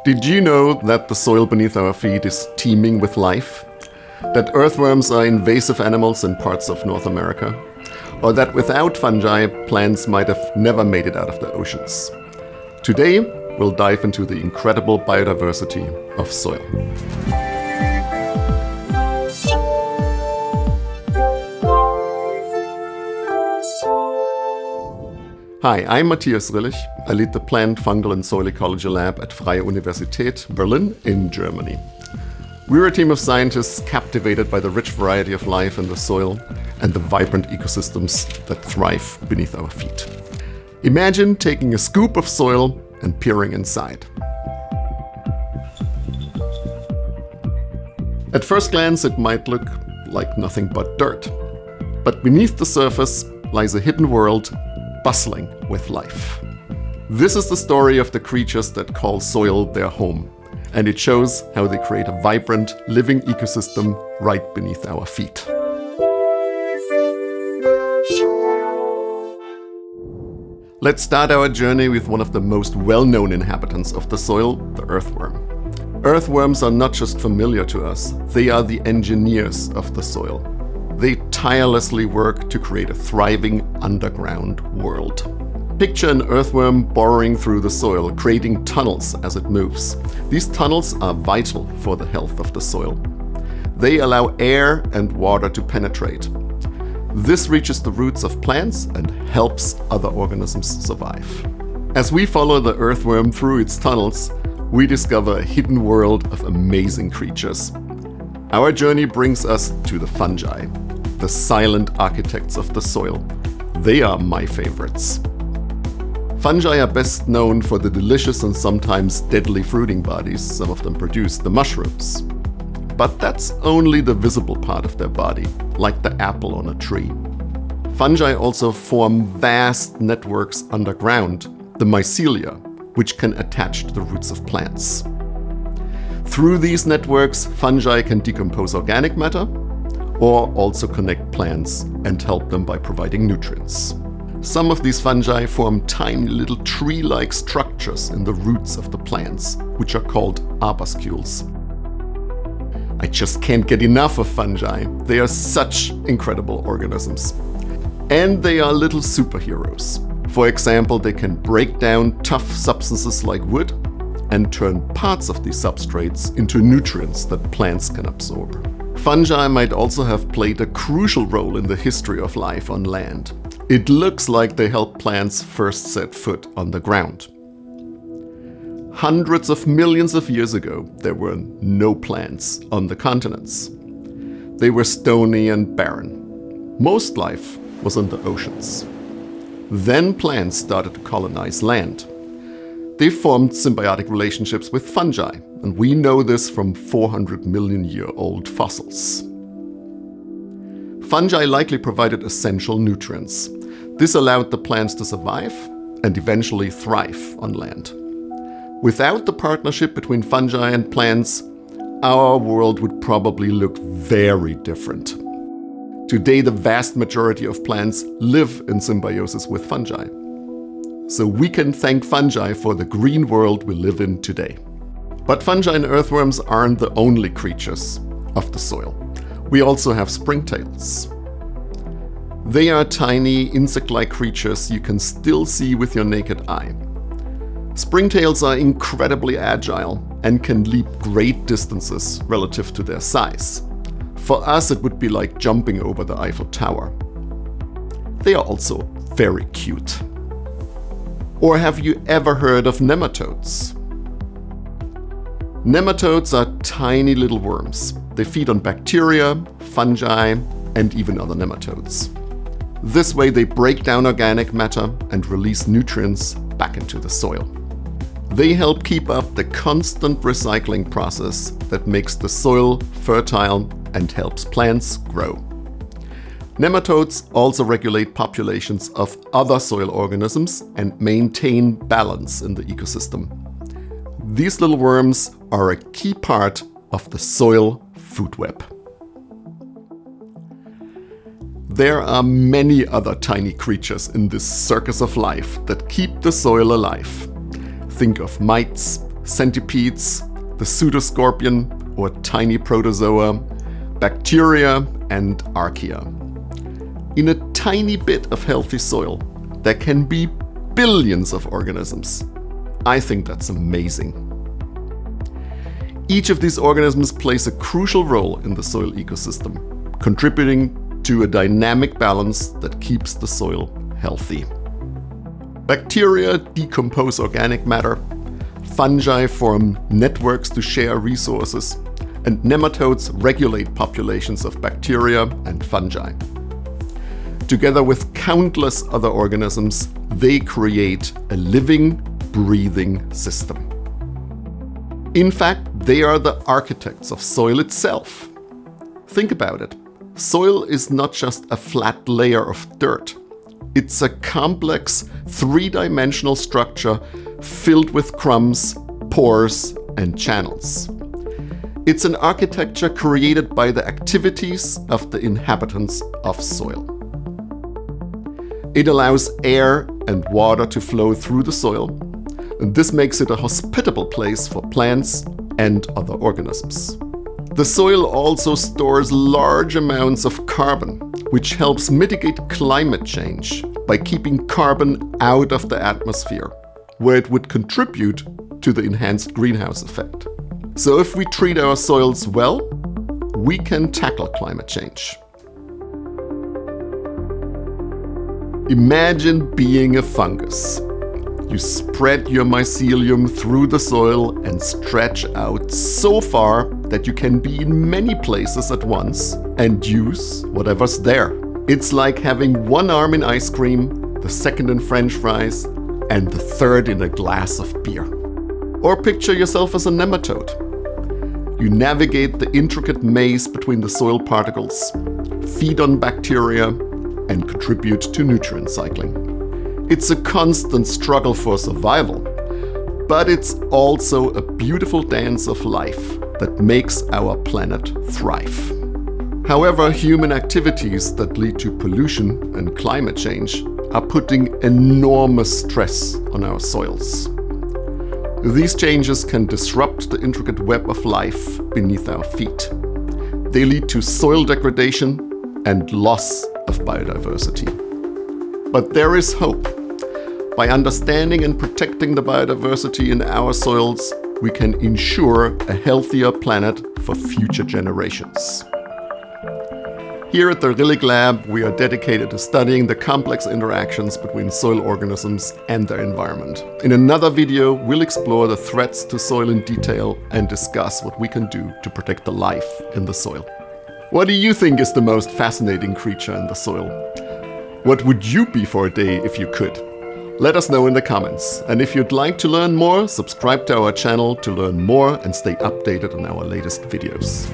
Did you know that the soil beneath our feet is teeming with life? That earthworms are invasive animals in parts of North America? Or that without fungi, plants might have never made it out of the oceans? Today, we'll dive into the incredible biodiversity of soil. Hi, I'm Matthias Rillich. I lead the Plant, Fungal and Soil Ecology Lab at Freie Universität Berlin in Germany. We're a team of scientists captivated by the rich variety of life in the soil and the vibrant ecosystems that thrive beneath our feet. Imagine taking a scoop of soil and peering inside. At first glance, it might look like nothing but dirt. But beneath the surface lies a hidden world bustling with life. This is the story of the creatures that call soil their home, and it shows how they create a vibrant, living ecosystem right beneath our feet. Let's start our journey with one of the most well-known inhabitants of the soil, the earthworm. Earthworms are not just familiar to us, they are the engineers of the soil. They tirelessly work to create a thriving underground world. Picture an earthworm burrowing through the soil, creating tunnels as it moves. These tunnels are vital for the health of the soil. They allow air and water to penetrate. This reaches the roots of plants and helps other organisms survive. As we follow the earthworm through its tunnels, we discover a hidden world of amazing creatures. Our journey brings us to the fungi, the silent architects of the soil. They are my favorites. Fungi are best known for the delicious and sometimes deadly fruiting bodies some of them produce, the mushrooms. But that's only the visible part of their body, like the apple on a tree. Fungi also form vast networks underground, the mycelia, which can attach to the roots of plants. Through these networks, fungi can decompose organic matter or also connect plants and help them by providing nutrients. Some of these fungi form tiny little tree-like structures in the roots of the plants, which are called arbuscules. I just can't get enough of fungi. They are such incredible organisms. And they are little superheroes. For example, they can break down tough substances like wood and turn parts of these substrates into nutrients that plants can absorb. Fungi might also have played a crucial role in the history of life on land. It looks like they helped plants first set foot on the ground. Hundreds of millions of years ago, there were no plants on the continents. They were stony and barren. Most life was in the oceans. Then plants started to colonize land. They formed symbiotic relationships with fungi, and we know this from 400 million year old fossils. Fungi likely provided essential nutrients. This allowed the plants to survive and eventually thrive on land. Without the partnership between fungi and plants, our world would probably look very different. Today, the vast majority of plants live in symbiosis with fungi. So we can thank fungi for the green world we live in today. But fungi and earthworms aren't the only creatures of the soil. We also have springtails. They are tiny, insect-like creatures you can still see with your naked eye. Springtails are incredibly agile and can leap great distances relative to their size. For us, it would be like jumping over the Eiffel Tower. They are also very cute. Or have you ever heard of nematodes? Nematodes are tiny little worms. They feed on bacteria, fungi, and even other nematodes. This way they break down organic matter and release nutrients back into the soil. They help keep up the constant recycling process that makes the soil fertile and helps plants grow. Nematodes also regulate populations of other soil organisms and maintain balance in the ecosystem. These little worms are a key part of the soil food web. There are many other tiny creatures in this circus of life that keep the soil alive. Think of mites, centipedes, the pseudoscorpion or tiny protozoa, bacteria, and archaea. In a tiny bit of healthy soil, there can be billions of organisms. I think that's amazing. Each of these organisms plays a crucial role in the soil ecosystem, contributing to a dynamic balance that keeps the soil healthy. Bacteria decompose organic matter, fungi form networks to share resources, and nematodes regulate populations of bacteria and fungi. Together with countless other organisms, they create a living, breathing system. In fact, they are the architects of soil itself. Think about it. Soil is not just a flat layer of dirt. It's a complex, three-dimensional structure filled with crumbs, pores, and channels. It's an architecture created by the activities of the inhabitants of soil. It allows air and water to flow through the soil, and this makes it a hospitable place for plants and other organisms. The soil also stores large amounts of carbon, which helps mitigate climate change by keeping carbon out of the atmosphere, where it would contribute to the enhanced greenhouse effect. So if we treat our soils well, we can tackle climate change. Imagine being a fungus. You spread your mycelium through the soil and stretch out so far that you can be in many places at once and use whatever's there. It's like having one arm in ice cream, the second in French fries, and the third in a glass of beer. Or picture yourself as a nematode. You navigate the intricate maze between the soil particles, feed on bacteria, and contribute to nutrient cycling. It's a constant struggle for survival, but it's also a beautiful dance of life that makes our planet thrive. However, human activities that lead to pollution and climate change are putting enormous stress on our soils. These changes can disrupt the intricate web of life beneath our feet. They lead to soil degradation and loss of biodiversity. But there is hope. By understanding and protecting the biodiversity in our soils, we can ensure a healthier planet for future generations. Here at the Rillig Lab, we are dedicated to studying the complex interactions between soil organisms and their environment. In another video, we'll explore the threats to soil in detail and discuss what we can do to protect the life in the soil. What do you think is the most fascinating creature in the soil? What would you be for a day if you could? Let us know in the comments. And if you'd like to learn more, subscribe to our channel to learn more and stay updated on our latest videos.